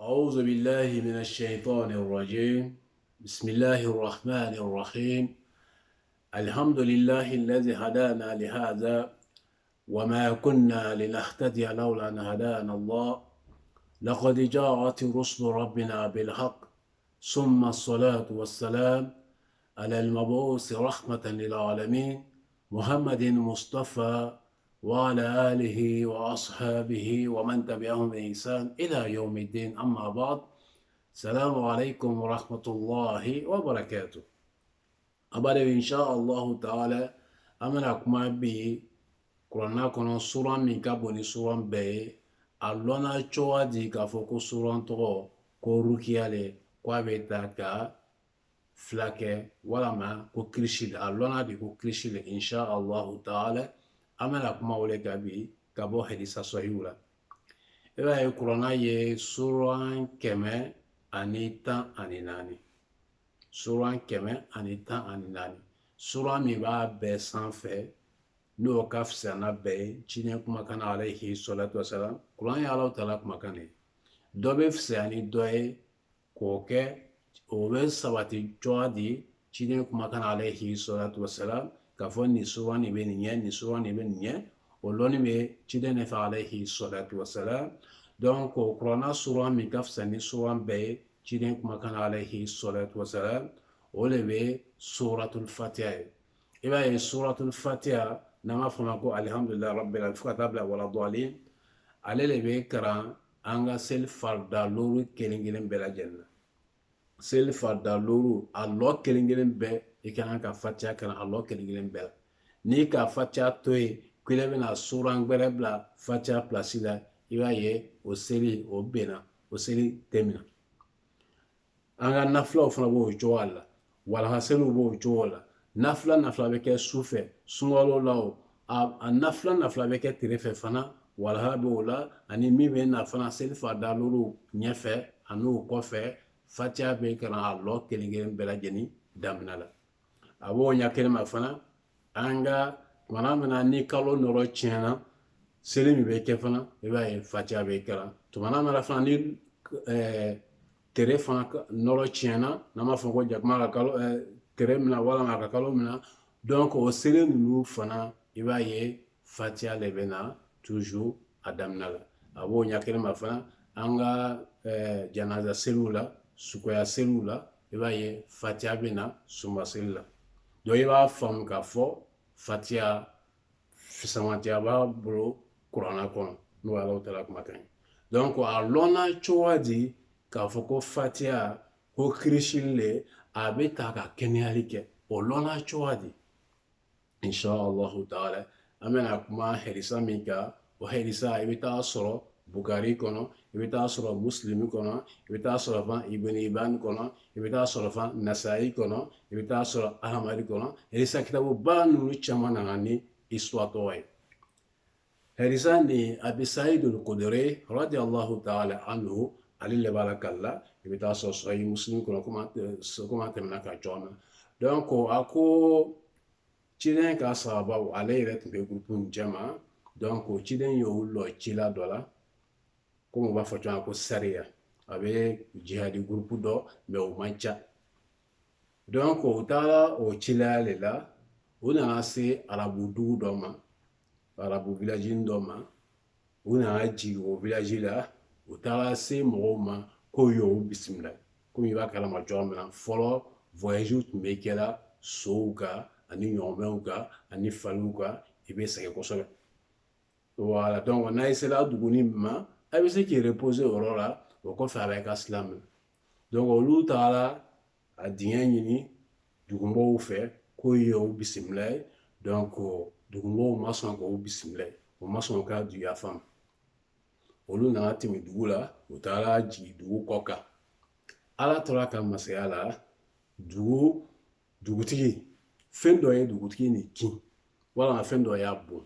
أعوذ بالله من الشيطان الرجيم. بسم الله الرحمن الرحيم. الحمد لله الذي هدانا لهذا وما كنا لنهتدي لولا أن هدانا الله. لقد جاءت رسل ربنا بالحق ثم الصلاة والسلام على المبعوث رحمة للعالمين محمد مصطفى وعلى آله وأصحابه ومن تبعهم بإحسان إلى يوم الدين. أما بعد، السلام عليكم ورحمة الله وبركاته. أبدا إن شاء الله تعالى أمنا كما بي قرآن كنا سورة من كابوني سورة بي ألونا چوا دي كافوكو سورة تو كوروكيالي كوابيتا كا فلاكي ولما كو كريشيل ألونا دي كو كريشيل إن شاء الله تعالى أمنا كما ولي كابي كابو حديثة صحيحة. إذا القرآن سورة كما أنيتا أنيناني سورة كما أنيتا أنيناني سورة ميبا بسان في نو كاف سانا بي تشيني كما كان عليه الصلاة والسلام قرآن الله تعالى كما كان دوبي فساني دوي كوكي وبس سواتي جوادي تشيني كما كان عليه الصلاة والسلام كفون نسوة نبنية نسوة نبنية ولوني بي تشيني عليه الصلاة والسلام. donc قرآن سورة من كاف ساني سورة بي تشيني كما كان عليه الصلاة والسلام ولبي سورة الفاتحة. إذا سورة الفاتحة nama fama ko alhamdulillah rabbil alamin fuka tabla wala dhalin alele be kara anga sel farda luru kelingelen bela janna sel farda luru allo kelingelen be ikana ka fatia kana allo kelingelen bela ni ka fatia toy kulebe na suran gbere bla fatia plasila iwaye o seli o bena o seli temina anga nafla fana bo joala wala haselu bo joala nafla beke sufe sungolo lao a nafla beke tirefe fana wala be wala ani mi be na fana selfa daluru nyefe anu kofe fatia be kana allo kelingen bela jeni damnala abo nya kelma fana anga mana ni kalo noro chena selimi be ke fana e ba fatia be kala to mana fana ni telefona noro chena nama fongo jakma kalo teremna wala ma kakalo mina donc au sele nous fana ibaye fatia lebena toujours adamnala abo nyakere ma fana anga janaza selula sukoya selula ibaye fatia bena suma selula do iba fam ka fo fatia fisamantia ba bro qur'ana kon no ala tala kuma kan donc a lona chowadi ka foko fatia ko krishile abeta ka kenyalike olona chwadi inshallah taala amena kuma herisa mika o herisa ibita soro bugari kono ibita soro muslimi kono ibita soro fa ibn ibn kono ibita soro fa nasai kono ibita soro ahmad kono herisa kitabu banu chamana ngani iswatoi herisa ni abi sa'id al-khudri radiyallahu ta'ala anhu alille barakallah ibita so sahih muslim kono kuma temna ka jona donc ako chiden ka sahaba alayre be groupe jama donc chiden yo lo chila dola como ba foto ko saria abe jihadi groupe do me o mancha donc o tala o chila lela una ase arabu du do ma arabu village do ma una aji o village la o tala se mo koyo bismillah komi ba kala ma jomna folo voyage me kela souga ani nyomeuga ani faluga ibe sake ko sobe voilà donc on a essayé la duguni ma abi se qui reposer aurora o ko fa avec islam donc o lutala adinyani ni dugumbo fe koyo bismillah donc dugumbo mason ko bismillah o mason ka du yafam olu na timi dugula utala ji dugu koka ala tora ka masayala dugutigi fendo ye dugutigi ni kin wala fendo ya bon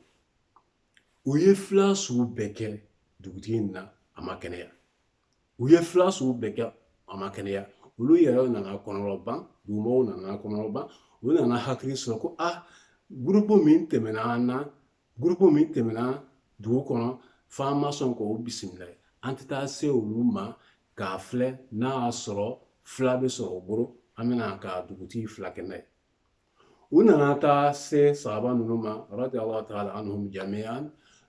uye flasu beke dugutigi na amakenea uye flasu beke amakenea olu yero na na konoroban dumo na na konoroban olu na hakri so ko groupe min temena dugu kono fama son ko bismillah antita se olu ma k'a filɛ n'a y'a sɔrɔ fila bɛ sɔrɔ o bolo an bɛna ka dugutigi fila kɛ n'a ye u nana taa se sahaba ninnu ma radiyallahu ta'ala anhum jami'an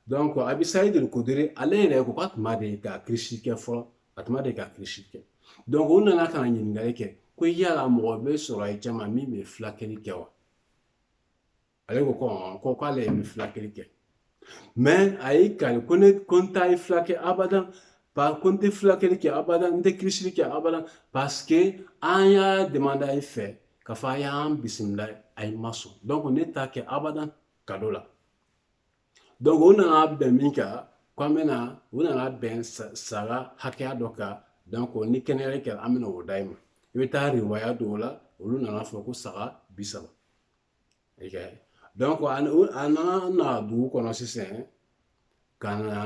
donc Abi Saïd al-Khudri ale yɛrɛ ko k'a tun b'a de ka kirisi kɛ fɔlɔ a tun b'a de ka kirisi kɛ donc u nana ka na ɲininkali kɛ ko yala mɔgɔ bɛ sɔrɔ a ye caman min bɛ fulakɛli kɛ wa ale ko k'ale bɛ fulakɛli kɛ mais a y'i kali ko n t'a ye fulakɛ abadan ko n tɛ fulakɛli kɛ abadan n tɛ kirisi kɛ abadan parce que an y'a demande a ye fɛ k'a fɔ a y'an bisimila a ye ma sɔn donc ne t'a kɛ abadan kado la donc u nana bɛn min kan k'an bɛna u nana bɛn saga hakɛya dɔ kan donc ni kɛnɛyali kɛra an bɛna o d'a ma i bɛ taa riwaya dɔw la olu nana fɔ ko saga 30 donc a nana na dugu kɔnɔ sisan ka na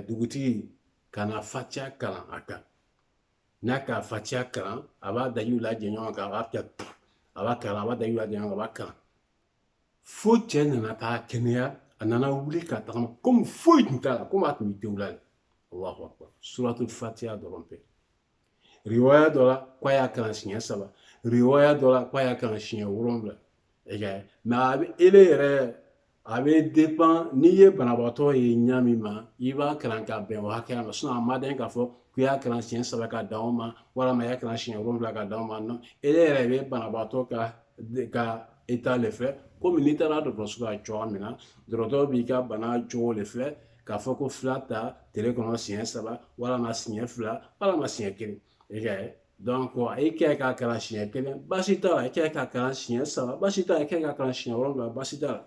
dugutigi ka na fatiya kalan a kan n'a ka fatiya kalan a b'a dajiw lajɛ ɲɔgɔn kan a b'a kɛ a b'a kalan a b'a dajiw lajɛ ɲɔgɔn kan a b'a kalan fo cɛ nana taa kɛnɛya a nana wuli ka tagama komi foyi tun t'a la komi a tun bɛ tewu la de Allahu akbar suratul fatiha dɔrɔn tɛ riwaya dɔ la k'a y'a kalan siɲɛ 3 riwaya dɔ la k'a y'a kalan siɲɛ 7 mais a bɛ ele yɛrɛ a bɛ dépend n'i ye banabaatɔ ye ɲa min ma i b'a kalan ka bɛn o hakɛya ma sinon a ma den k'a fɔ k'i y'a kalan siɲɛ 3 ka dan o ma walima i y'a kalan siɲɛ 7 ka dan o ma non ele yɛrɛ bɛ banabaatɔ ka état le filɛ komi n'i taara dɔgɔtɔrɔso la cogoya min na dɔgɔtɔrɔ b'i ka bana cogo le filɛ k'a fɔ ko fila ta tile kɔnɔ siɲɛ 3 walima siɲɛ 2 walima siɲɛ 1 donc e kɛ k'a kalan siɲɛ 1 baasi t'a la e kɛ k'a kalan siɲɛ 3 baasi t'a la e kɛ k'a kalan siɲɛ 7 baasi t'a la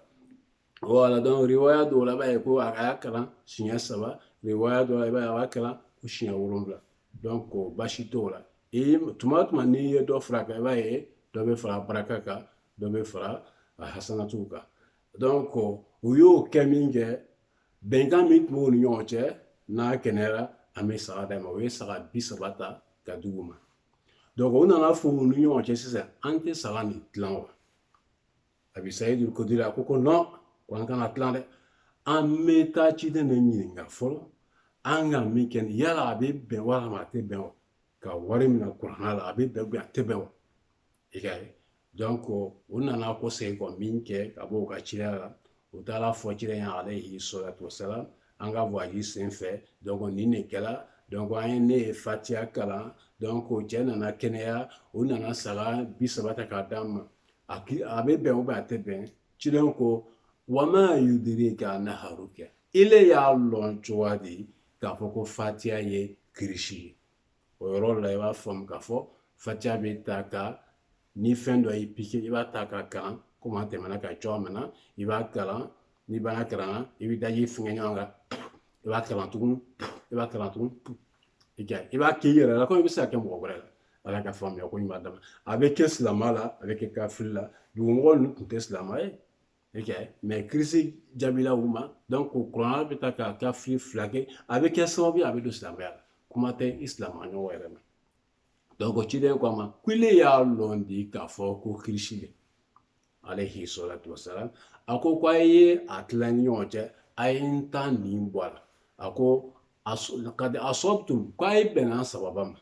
voilà donc riwaya dɔw la i b'a ye ko a y'a kalan siɲɛ 3 riwaya dɔw la i b'a ye a b'a kalan ko siɲɛ 7 donc baasi t'o la tuma o tuma n'i ye dɔ fara a kan i b'a ye dɔ bɛ fara baraka kan dɔ bɛ fara a hasanatiw kan donc u y'o kɛ min kɛ bɛnkan min tun b'u ni ɲɔgɔn cɛ n'a kɛnɛyara an bɛ saga d'a ma o ye saga 30 ta ka d'u ma donc u nana fɔ u ni ɲɔgɔn cɛ sisan an tɛ saga nin dilan wa Abi Saïd al-Khudri a ko non ko an kana dilan dɛ an bɛ taa ciden de ɲininka fɔlɔ an ka min kɛ nin yala a bɛ bɛn walima a tɛ bɛn wa ka wari minɛ kuranna la a bɛ bɛn a tɛ bɛn wa i ka ye donc u nana ko segin kɔ min kɛ ka bɔ u ka cida la u taara fɔ ciden ye alayhi salatu wasalam an ka voyage sen fɛ donc nin de kɛra donc an ye ne ye fatiya kalan donc cɛ nana kɛnɛya u nana saga 30 ta k'a d'an ma a bɛ bɛn ou bien a tɛ bɛn ciden ko wama yudirika annahu ruqya ile y'a lɔn cogoya di k'a fɔ ko fatiya ye kirisi ye o yɔrɔ la i b'a faamu k'a fɔ fatiya bɛ ta ka ni fɛn dɔ y'i piqué i b'a ta ka kalan komi an tɛmɛna ka cogoya min na i b'a kalan ni bana kalanna i bɛ daji fɛngɛ ɲɔgɔn kan i b'a kalan tugun i b'a kalan tugun i b'a kɛ i yɛrɛ la komi i bɛ se ka kɛ mɔgɔ wɛrɛ la ala ka faamuya ko ɲuman dama a bɛ kɛ silamɛ la a bɛ kɛ kafiri la dugumɔgɔ ninnu tun tɛ silamɛ ye mais kirisi jaabila u ma donc kuranna bɛ ta ka kafiri fila kɛ a bɛ kɛ sababu ye a bɛ don silamɛya la kuma tɛ i silamɛɲɔgɔn yɛrɛ ma donc ciden ko a ma ko ile y'a lɔn di k'a fɔ ko kirisi de alayhi salatu wasalam a ko a ye a tila ni ɲɔgɔn cɛ a ye n ta nin bɔ a la a ko kad asabtum ko a ye bɛnna sababa ma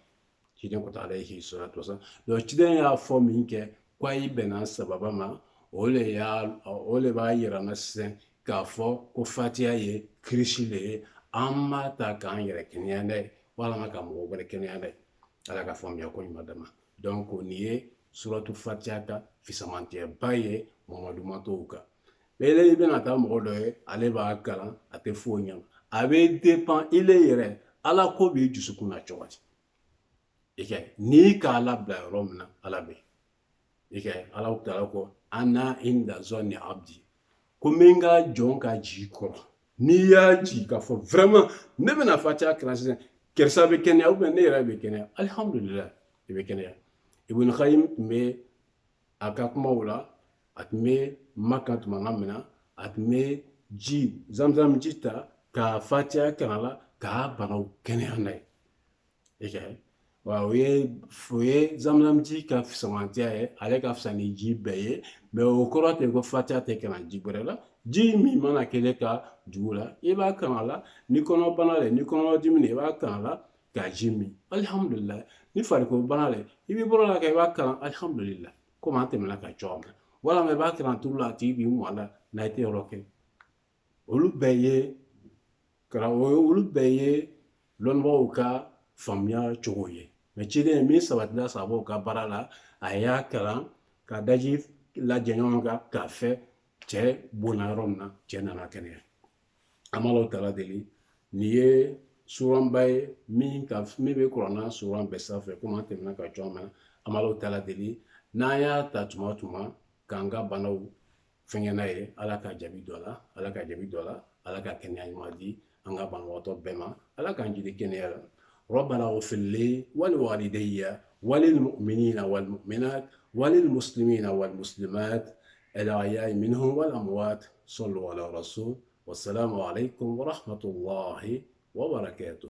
ciden ko alayhi salatu wasalam donc ciden y'a fɔ min kɛ ko a ye bɛnna sababa ma o le b'a yira na sisan k'a fɔ ko fatiya ye kirisi de ye an b'a ta k'an yɛrɛ kɛnɛya n'a ye walima ka mɔgɔ wɛrɛ kɛnɛya n'a ye ala ka faamuya ko ɲuman dama donc nin ye suratu fatiha ka fisamantiyaba ye Mamadu matɔw kan mais i bɛna taa mɔgɔ dɔ ye ale b'a kalan a tɛ foyi ɲɛma a bɛ dépend ile yɛrɛ ala ko b'i dusukun na cogo di n'i k'a labila yɔrɔ min na ala bɛ ala taala ko ana inda zɔnni abdi ko n bɛ n ka jɔn ka jigi kɔrɔ n'i y'a jigi k'a fɔ vraiment ne bɛna fatiha kalan sisan karisa bɛ kɛnɛya ou bien ne yɛrɛ bɛ kɛnɛya alhamdulilayi i bɛ kɛnɛya Ibn Qayyim tun bɛ a ka kumaw la a tun bɛ Maka tuma min na a tun bɛ zamzam ji ta ka fatiha kalan la k'a banaw kɛnɛya n'a ye o ye zamzam ji ka fisamantiya ye ale ka fisa ni ji bɛɛ ye mais o kɔrɔ tɛ ko fatiha tɛ kalan ji wɛrɛ la ji min mana kɛ ka dugu la i b'a kalan la ni kɔnɔbana le ni kɔnɔdimi i b'a kalan la k'a ji min alihamudulila ni farikolo bana le i b'i bolo la kɛ i b'a kalan alihamudulila komi an tɛmɛna ka cogoya min na walama i b'a kalan turu la a tigi b'i mɔ a la n'a i tɛ yɔrɔ kɛ olu bɛɛ ye karamɔgɔ olu bɛɛ ye lɔnnibagaw ka faamuya cogo ye mɛ ciden min sabatila sababuw ka baara la a y'a kalan ka daji lajɛ ɲɔgɔn kan k'a fɛ cɛ bonna yɔrɔ min na cɛ nana kɛnɛya an b'alaw tala deli nin ye suranba ye min bɛ kuranna suran bɛɛ sanfɛ komi an tɛmɛna ka cogoya min na an b'alaw tala deli n'an y'a ta tuma o tuma k'an ka banaw fɛngɛ n'a ye ala ka jaabi dɔ la ala ka jaabi dɔ la ala ka kɛnɛya ɲuman di an ka banabagatɔ bɛɛ ma ala k'an jidi kɛnɛya la ربنا اغفر لي ولوالدي وللمؤمنين والمؤمنات وللمسلمين والمسلمات الأحياء منهم والأموات صلوا على رسول والسلام عليكم ورحمة الله وبركاته